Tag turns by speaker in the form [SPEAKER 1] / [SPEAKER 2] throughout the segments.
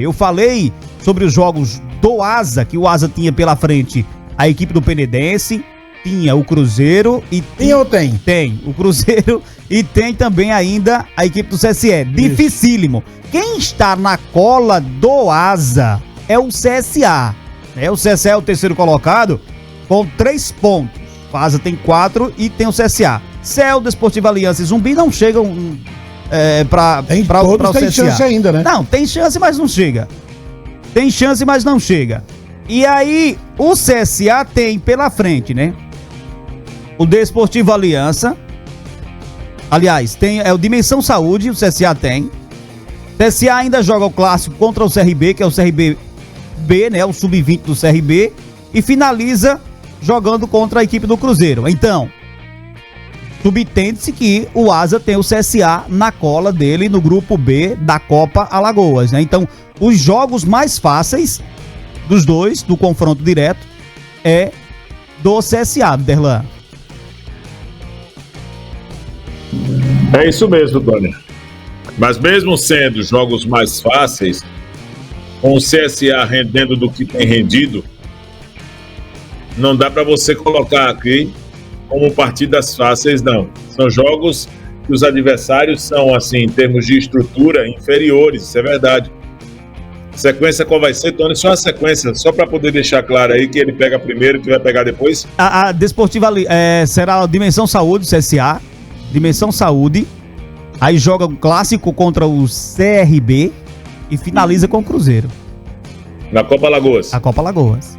[SPEAKER 1] Eu falei sobre os jogos do Asa, que o Asa tinha pela frente a equipe do Penedense, tinha o Cruzeiro e...
[SPEAKER 2] Tem ou tem?
[SPEAKER 1] Tem o Cruzeiro e tem também ainda a equipe do CSE. Dificílimo. Quem está na cola do Asa é o CSA. O CSA é o terceiro colocado com 3 pontos. O Asa tem 4 e tem o CSA. CEL, Desportivo Aliança e Zumbi não chegam para o CSA.
[SPEAKER 2] Tem chance ainda, né?
[SPEAKER 1] Não, tem chance, mas não chega. Tem chance, mas não chega. E aí, o CSA tem pela frente, né? O Desportivo Aliança. Aliás, tem o Dimensão Saúde, o CSA tem. O CSA ainda joga o clássico contra o CRB, que é o CRB B, né? O sub-20 do CRB. E finaliza jogando contra a equipe do Cruzeiro. Então, subtende-se que o Asa tem o CSA na cola dele no grupo B da Copa Alagoas, né? Então, os jogos mais fáceis dos dois, do confronto direto, é do CSA, Derlan.
[SPEAKER 3] É isso mesmo, Tony. Mas mesmo sendo jogos mais fáceis, com o CSA rendendo do que tem rendido, não dá para você colocar aqui como partidas fáceis, não. São jogos que os adversários são, assim, em termos de estrutura, inferiores, isso é verdade. Sequência qual vai ser, Tony? Só a sequência, só para poder deixar claro aí que ele pega primeiro e que vai pegar depois.
[SPEAKER 1] A Desportiva será a Dimensão Saúde, CSA, Dimensão Saúde, aí joga um clássico contra o CRB e finaliza com o Cruzeiro.
[SPEAKER 3] Na Copa Alagoas.
[SPEAKER 1] A Copa Alagoas.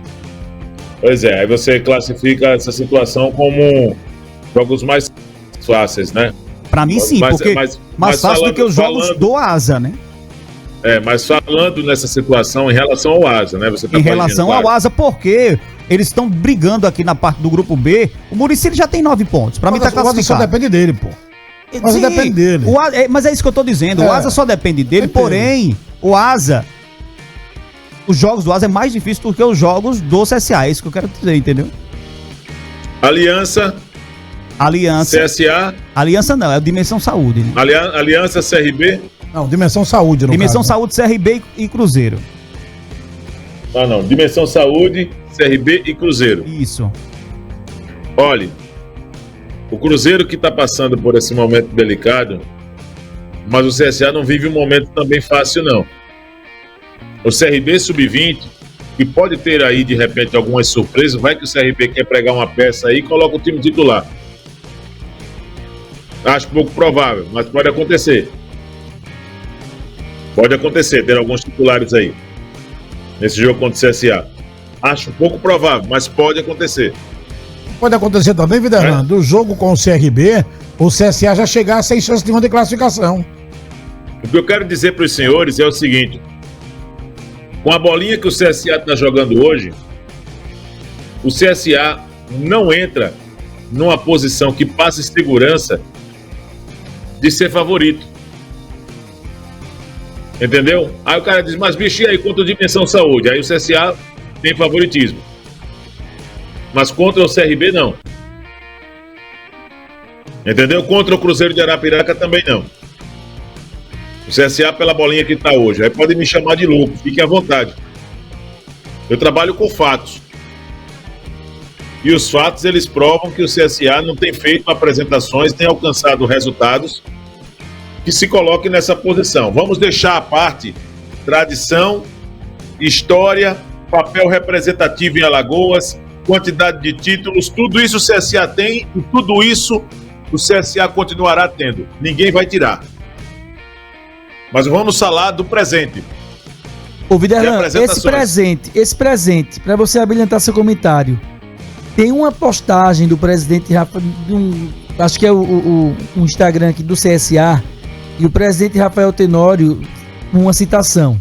[SPEAKER 3] Pois é, aí você classifica essa situação como jogos mais fáceis, né?
[SPEAKER 1] Pra mim sim, porque mais fácil do que os jogos do Asa, né?
[SPEAKER 3] Mas falando nessa situação em relação ao Asa, né? Você tá
[SPEAKER 1] em relação ao Asa, porque eles estão brigando aqui na parte do grupo B. O Muricy já tem 9 pontos. Pra mim tá classificado. O Asa
[SPEAKER 2] só depende dele, pô.
[SPEAKER 1] O Asa depende dele. Mas é isso que eu tô dizendo. O Asa só depende dele, porém, o Asa... Os jogos do Asa é mais difícil do que os jogos do CSA. É isso que eu quero dizer, entendeu?
[SPEAKER 3] Aliança. CSA.
[SPEAKER 1] Aliança não, é o Dimensão Saúde. Né?
[SPEAKER 3] Aliança, CRB.
[SPEAKER 2] Não, Dimensão Saúde.
[SPEAKER 1] Dimensão Saúde, CRB e Cruzeiro.
[SPEAKER 3] Não. Dimensão Saúde, CRB e Cruzeiro.
[SPEAKER 1] Isso.
[SPEAKER 3] Olha, o Cruzeiro que tá passando por esse momento delicado, mas o CSA não vive um momento também fácil, não. O CRB Sub-20, que pode ter aí, de repente, algumas surpresas, vai que o CRB quer pregar uma peça aí e coloca o time titular. Acho pouco provável, mas pode acontecer. Pode acontecer, ter alguns titulares aí, nesse jogo contra o CSA. Acho pouco provável, mas pode acontecer.
[SPEAKER 2] Pode acontecer também, Viderlan, do jogo com o CRB, o CSA já chegar sem chance nenhuma de classificação.
[SPEAKER 3] O que eu quero dizer para os senhores é o seguinte: com a bolinha que o CSA está jogando hoje, o CSA não entra numa posição que passe segurança de ser favorito. Entendeu? Aí o cara diz, mas bicho, e aí contra o Dimensão Saúde? Aí o CSA tem favoritismo. Mas contra o CRB, não. Entendeu? Contra o Cruzeiro de Arapiraca também não. O CSA pela bolinha que está hoje. Aí podem me chamar de louco, fiquem à vontade. Eu trabalho com fatos. E os fatos, eles provam que o CSA não tem feito apresentações, nem alcançado resultados que se coloque nessa posição. Vamos deixar à parte tradição, história, papel representativo em Alagoas, quantidade de títulos, tudo isso o CSA tem e tudo isso o CSA continuará tendo. Ninguém vai tirar. Mas vamos falar do presente.
[SPEAKER 4] Ô Viderlan, esse presente, para você habilitar seu comentário, tem uma postagem do presidente Rafael, acho que é o Instagram aqui do CSA, e o presidente Rafael Tenório, uma citação: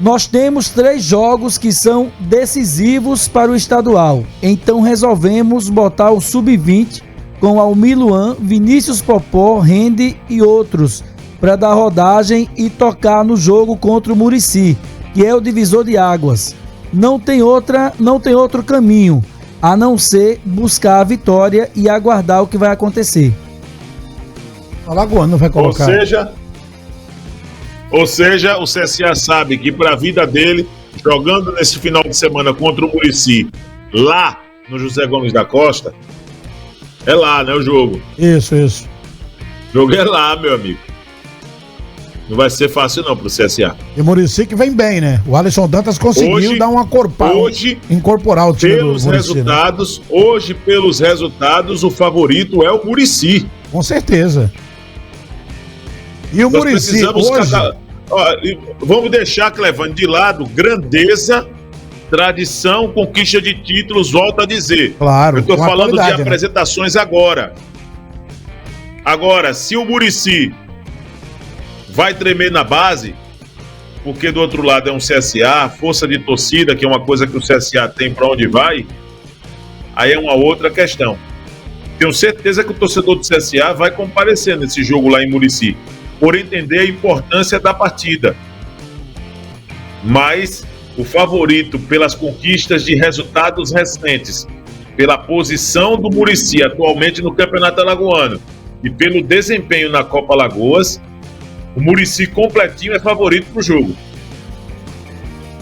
[SPEAKER 4] nós temos 3 jogos que são decisivos para o estadual, então resolvemos botar o Sub-20 com Almir Luan, Vinícius Popó, Rende e outros, para dar rodagem e tocar no jogo contra o Muricy, que é o divisor de águas. Não tem outro caminho a não ser buscar a vitória e aguardar o que vai acontecer.
[SPEAKER 2] Alagoano não vai colocar.
[SPEAKER 3] Ou seja, Ou seja, o CSA sabe que para a vida dele, jogando nesse final de semana contra o Muricy, lá no José Gomes da Costa, é lá, né, o jogo.
[SPEAKER 2] Isso.
[SPEAKER 3] O jogo é lá, meu amigo. Não vai ser fácil não pro CSA.
[SPEAKER 2] E o Muricy que vem bem, né? O Alisson Dantas conseguiu dar uma corpada, incorporar o time
[SPEAKER 3] pelos
[SPEAKER 2] do Muricy,
[SPEAKER 3] resultados,
[SPEAKER 2] né?
[SPEAKER 3] Hoje, pelos resultados, o favorito é o Muricy.
[SPEAKER 2] Com certeza. E o Muricy hoje...
[SPEAKER 3] Vamos deixar, Clevane, de lado grandeza, tradição, conquista de títulos, volto a dizer.
[SPEAKER 2] Claro.
[SPEAKER 3] Eu estou falando de apresentações agora. Agora, se o Muricy vai tremer na base, porque do outro lado é um CSA, força de torcida, que é uma coisa que o CSA tem para onde vai, aí é uma outra questão. Tenho certeza que o torcedor do CSA vai comparecer nesse jogo lá em Muricy, por entender a importância da partida. Mas o favorito pelas conquistas de resultados recentes, pela posição do Muricy atualmente no Campeonato Alagoano e pelo desempenho na Copa Alagoas, o Muricy completinho é favorito pro jogo.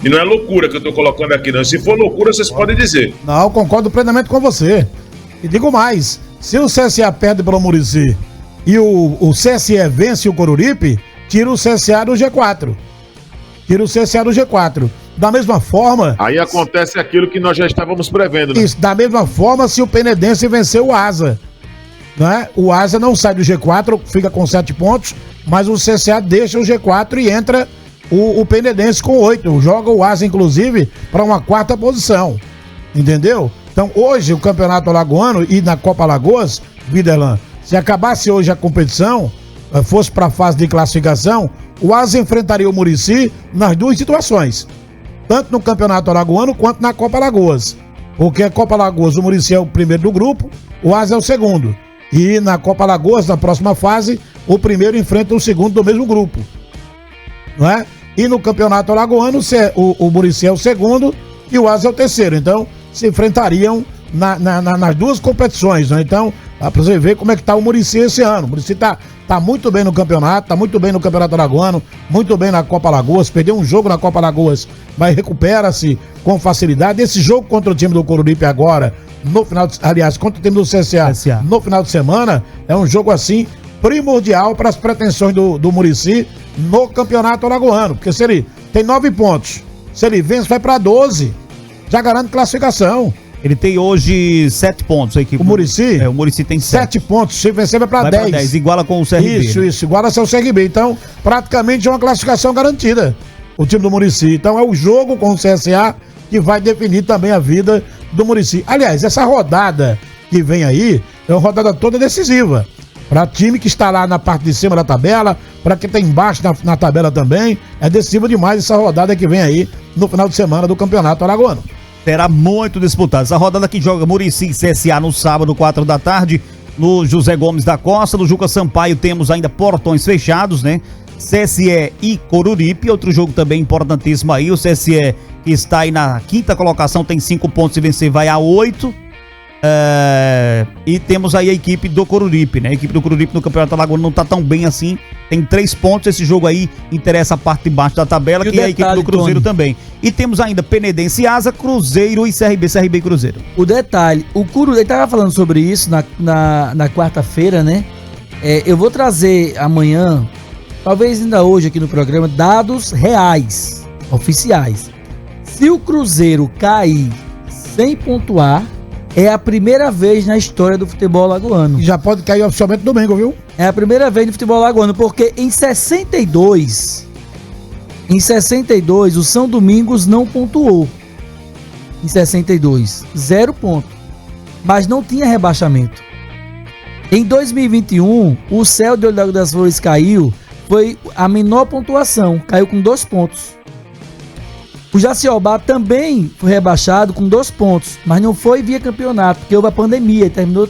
[SPEAKER 3] E não é loucura que eu tô colocando aqui, não. Se for loucura, vocês podem dizer.
[SPEAKER 2] Não, concordo plenamente com você. E digo mais, se o CSA perde para o Muricy e o CSE vence o Coruripe, tira o CSA do G4. Da mesma forma...
[SPEAKER 3] Aí acontece aquilo que nós já estávamos prevendo, né?
[SPEAKER 2] Isso, da mesma forma, se o Penedense vencer o Asa, né? O Asa não sai do G4, fica com 7 pontos, mas o CSA deixa o G4 e entra o Penedense com 8. Joga o Asa, inclusive, para uma 4ª posição. Entendeu? Então, hoje, o Campeonato Alagoano e na Copa Alagoas, Viderlan, se acabasse hoje a competição, fosse para a fase de classificação, o Asa enfrentaria o Muricy nas duas situações. Tanto no Campeonato Alagoano quanto na Copa Alagoas. Porque a Copa Alagoas, o Muricy é o primeiro do grupo, o Asa é o segundo. E na Copa Alagoas, na próxima fase, o primeiro enfrenta o segundo do mesmo grupo. Não é? E no Campeonato Alagoano, o Muricy é o segundo e o Asa é o terceiro. Então, se enfrentariam nas duas competições, né? Então, dá pra você ver como é que tá o Muricy esse ano. O Muricy tá muito bem no campeonato, tá muito bem no Campeonato Alagoano, muito bem na Copa Alagoas, perdeu um jogo na Copa Alagoas, mas recupera-se com facilidade. Esse jogo contra o time do Coruripe agora, contra o time do CSA, no final de semana, é um jogo assim, primordial para as pretensões do Muricy no Campeonato Alagoano, porque se ele tem 9 pontos, se ele vence, vai para 12, já garante classificação.
[SPEAKER 1] Ele tem hoje 7 pontos. A equipe.
[SPEAKER 2] O Muricy?
[SPEAKER 1] O Muricy tem
[SPEAKER 2] 7 pontos. Se vencer, vai pra 10.
[SPEAKER 1] 10. Iguala com o CRB.
[SPEAKER 2] Isso. Iguala ao CRB. Então, praticamente é uma classificação garantida. O time do Muricy. Então, é o jogo com o CSA que vai definir também a vida do Muricy. Aliás, essa rodada que vem aí é uma rodada toda decisiva. Para time que está lá na parte de cima da tabela, para quem está embaixo na tabela também. É decisiva demais essa rodada que vem aí no final de semana do Campeonato Alagoano.
[SPEAKER 1] Será muito disputado. Essa rodada que joga Muricy e CSA no sábado, 4 da tarde, no José Gomes da Costa. No Juca Sampaio temos ainda portões fechados, né? CSE e Coruripe, outro jogo também importantíssimo aí. O CSE, que está aí na 5ª colocação, tem 5 pontos, se vencer vai a 8. E temos aí a equipe do Coruripe, né? A equipe do Coruripe no Campeonato Alagoano não tá tão bem assim, tem 3 pontos. Esse jogo aí interessa a parte de baixo da tabela, que é a equipe do Cruzeiro, Tony, também. E temos ainda Penedense e Asa, Cruzeiro e CRB e Cruzeiro.
[SPEAKER 4] O detalhe, o Cruzeiro, ele tava falando sobre isso na quarta-feira, né? Eu vou trazer amanhã, talvez ainda hoje aqui no programa, dados reais, oficiais. Se o Cruzeiro cair sem pontuar, é a primeira vez na história do futebol alagoano.
[SPEAKER 2] E já pode cair oficialmente domingo, viu?
[SPEAKER 4] É a primeira vez no futebol alagoano, porque em 62, o São Domingos não pontuou. Em 62, 0 ponto. Mas não tinha rebaixamento. Em 2021, o Céu de Olho das Flores caiu, foi a menor pontuação, caiu com 2 pontos. O Jaciobá também foi rebaixado com 2 pontos, mas não foi via campeonato, porque houve a pandemia e terminou,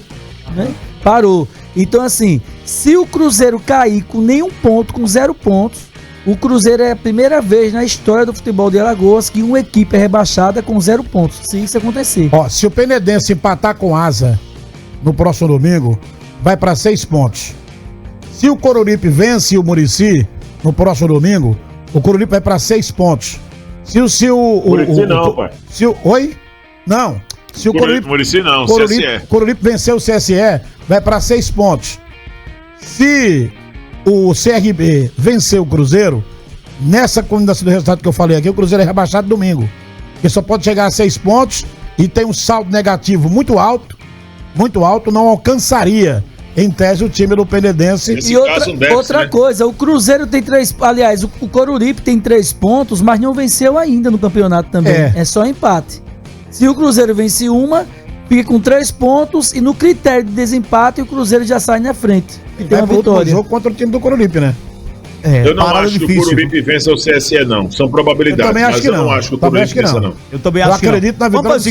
[SPEAKER 4] né? Parou. Então, assim, se o Cruzeiro cair com nenhum ponto, com 0 pontos, o Cruzeiro é a primeira vez na história do futebol de Alagoas que uma equipe é rebaixada com 0 pontos, se isso acontecer.
[SPEAKER 2] Ó, se o Penedense empatar com Asa no próximo domingo, vai para 6 pontos. Se o Coruripe vence o Muricy, no próximo domingo, o Coruripe vai para 6 pontos. Se o
[SPEAKER 3] Muricy não, pai.
[SPEAKER 2] Oi? Não. Se o
[SPEAKER 3] Muricy não, CSE.
[SPEAKER 2] Coruripe vencer o CSE, vai para 6 pontos. Se o CRB vencer o Cruzeiro, nessa combinação do resultado que eu falei aqui, o Cruzeiro é rebaixado domingo. Porque só pode chegar a 6 pontos e tem um saldo negativo muito alto, não alcançaria, em tese, o time do Penedense.
[SPEAKER 4] E outra coisa, o Cruzeiro tem 3, aliás, o Coruripe tem 3 pontos, mas não venceu ainda no campeonato também. É só empate. Se o Cruzeiro vence uma, fica com 3 pontos e no critério de desempate o Cruzeiro já sai na frente.
[SPEAKER 2] E tem uma vitória. Jogo contra o time do Coruripe, né?
[SPEAKER 3] Eu não acho que o Coruripe vença o CSE, não. São probabilidades.
[SPEAKER 2] Eu também acho que não.
[SPEAKER 3] Eu não acho que o Coruripe vença, não.
[SPEAKER 1] Eu também acho que não.
[SPEAKER 2] Eu acredito na vitória do CSE.